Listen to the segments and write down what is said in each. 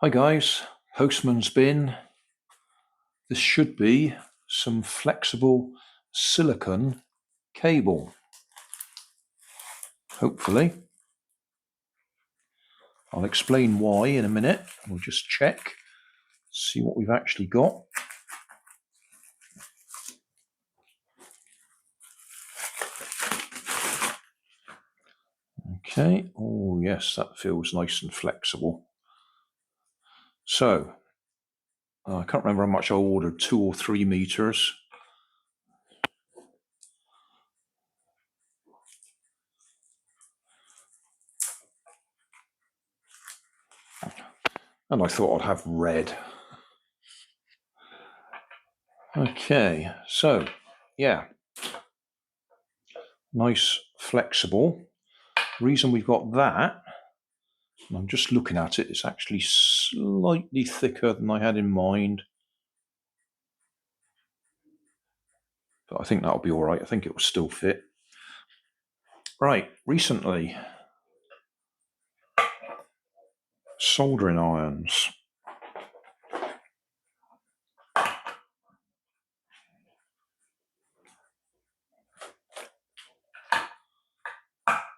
Hi guys, postman's bin. This should be some flexible silicone cable, hopefully. I'll explain why in a minute. We'll just check, see what we've actually got. Okay, oh yes, that feels nice and flexible. So, I can't remember how much I ordered, 2 or 3 meters. And I thought I'd have red. Okay, so, yeah. Nice, flexible. The reason we've got that, and I'm just looking at it, it's actually slightly thicker than I had in mind. But I think that'll be all right. I think it will still fit. Right, recently, soldering irons.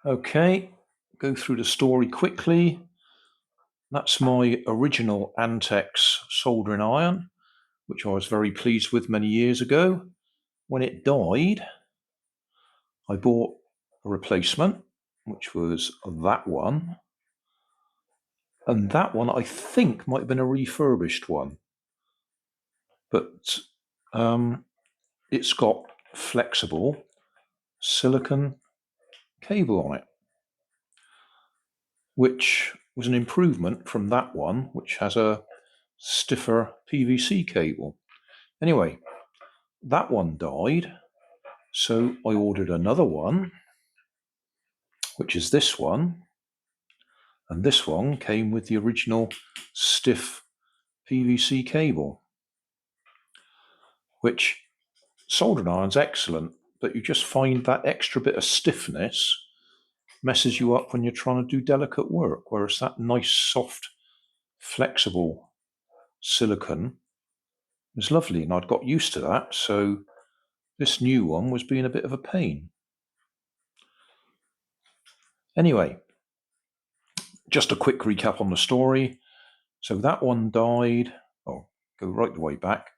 Okay, go through the story quickly. That's my original Antex soldering iron, which I was very pleased with many years ago. When it died, I bought a replacement, which was that one. And that one, I think, might have been a refurbished one. But it's got flexible silicone cable on it, which was an improvement from that one, which has a stiffer PVC cable. Anyway, that one died, so I ordered another one, which is this one, and this one came with the original stiff PVC cable, which soldering iron's excellent, but you just find that extra bit of stiffness messes you up when you're trying to do delicate work, whereas that nice, soft, flexible silicone is lovely, and I'd got used to that, so this new one was being a bit of a pain. Anyway, just a quick recap on the story. So that one died. Oh, go right the way back.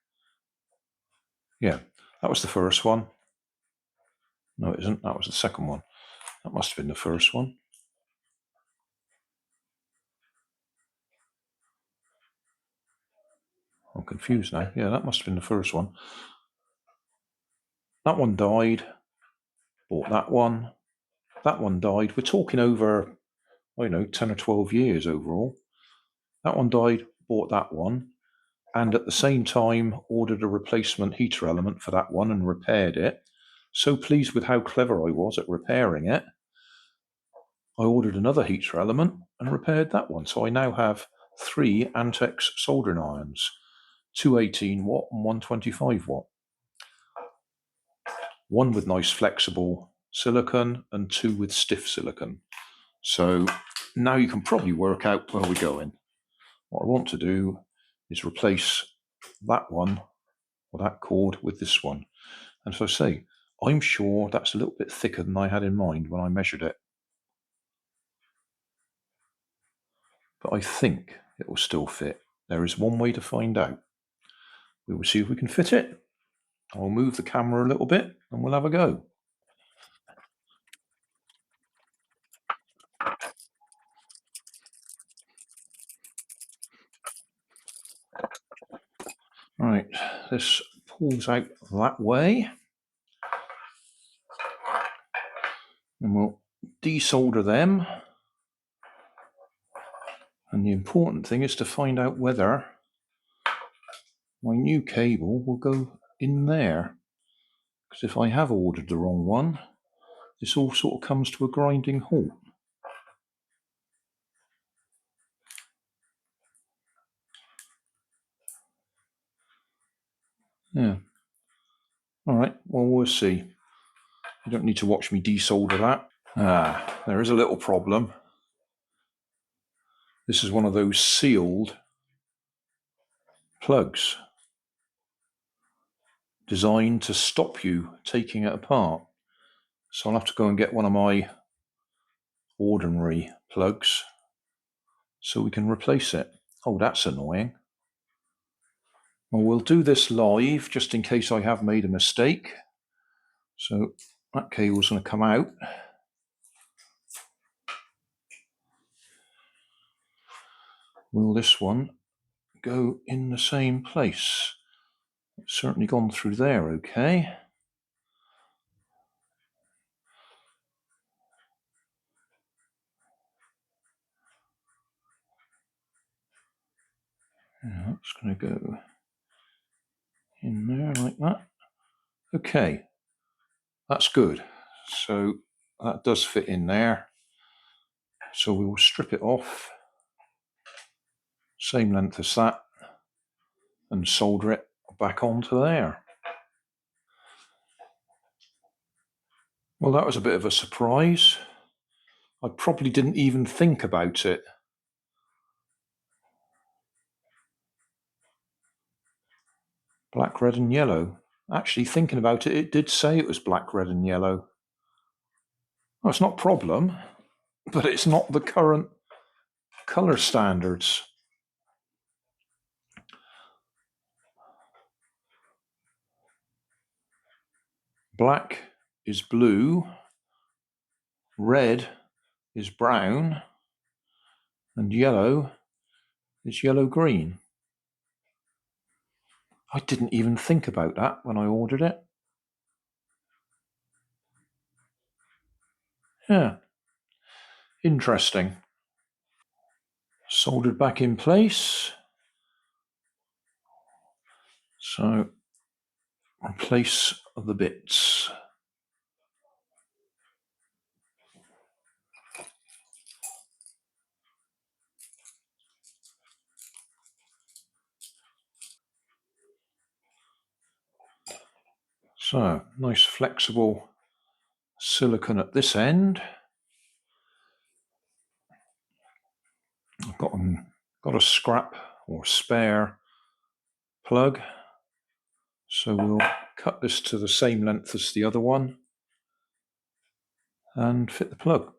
Yeah, that was the first one. No, it isn't. That was the second one. That must have been the first one. I'm confused now. Yeah, that must have been the first one. That one died. Bought that one. That one died. We're talking over, 10 or 12 years overall. That one died. Bought that one. And at the same time ordered a replacement heater element for that one and repaired it. So pleased with how clever I was at repairing it, I ordered another heater element and repaired that one. So I now have 3 Antex soldering irons, 2 18-watt and 1 25-watt. One with nice flexible silicone and 2 with stiff silicone. So now you can probably work out where we're going. What I want to do is replace that one, or that cord, with this one. And so I say, I'm sure that's a little bit thicker than I had in mind when I measured it. But I think it will still fit. There is one way to find out. We will see if we can fit it. I'll move the camera a little bit and we'll have a go. Right, this pulls out that way. And we'll desolder them. And the important thing is to find out whether my new cable will go in there. Because if I have ordered the wrong one, this all sort of comes to a grinding halt. Yeah. All right, well, we'll see. You don't need to watch me desolder that. There is a little problem. This is one of those sealed plugs designed to stop you taking it apart. So I'll have to go and get one of my ordinary plugs so we can replace it. Oh, that's annoying. Well, we'll do this live just in case I have made a mistake. So that cable's going to come out. Will this one go in the same place? It's certainly gone through there, okay. Yeah, that's going to go in there like that. Okay, that's good. So that does fit in there. So we will strip it off, same length as that, and solder it back onto there. Well, that was a bit of a surprise. I probably didn't even think about it. Black, red and yellow. Actually, thinking about it, it did say it was black, red and yellow. Well, it's not a problem, but it's not the current colour standards. Black is blue, red is brown, and yellow is yellow-green. I didn't even think about that when I ordered it. Yeah, interesting. Soldered back in place. So, replace the bits. So, nice flexible silicone at this end. I've got a scrap or spare plug. So we'll cut this to the same length as the other one and fit the plug.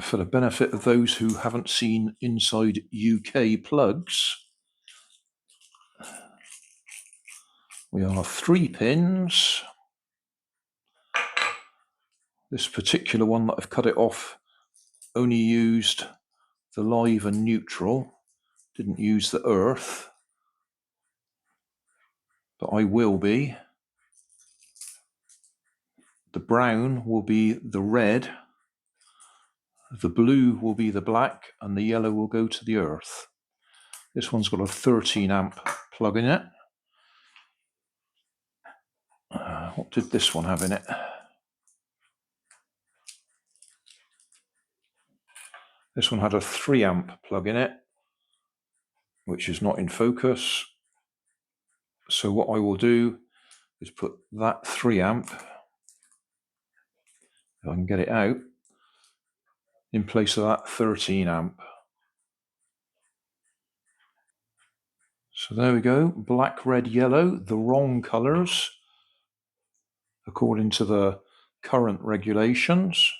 For the benefit of those who haven't seen inside UK plugs, we are 3 pins. This particular one that I've cut it off only used the live and neutral, didn't use the earth, but I will be. The brown will be the red, the blue will be the black, and the yellow will go to the earth. This one's got a 13 amp plug in it. What did this one have in it? This one had a 3 amp plug in it, which is not in focus. So what I will do is put that 3 amp, if I can get it out, in place of that 13 amp. So there we go, black, red, yellow, the wrong colours according to the current regulations.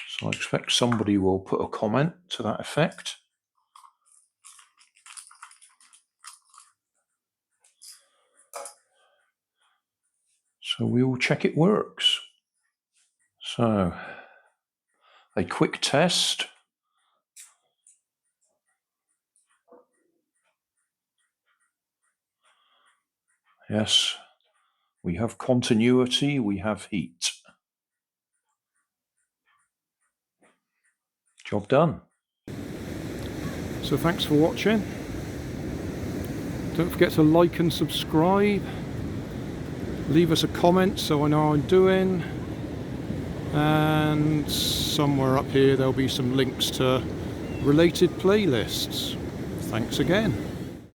So I expect somebody will put a comment to that effect. So we will check it works. So, a quick test. Yes, we have continuity, we have heat. Job done. So thanks for watching. Don't forget to like and subscribe. Leave us a comment so I know how I'm doing. And somewhere up here there'll be some links to related playlists. Thanks again.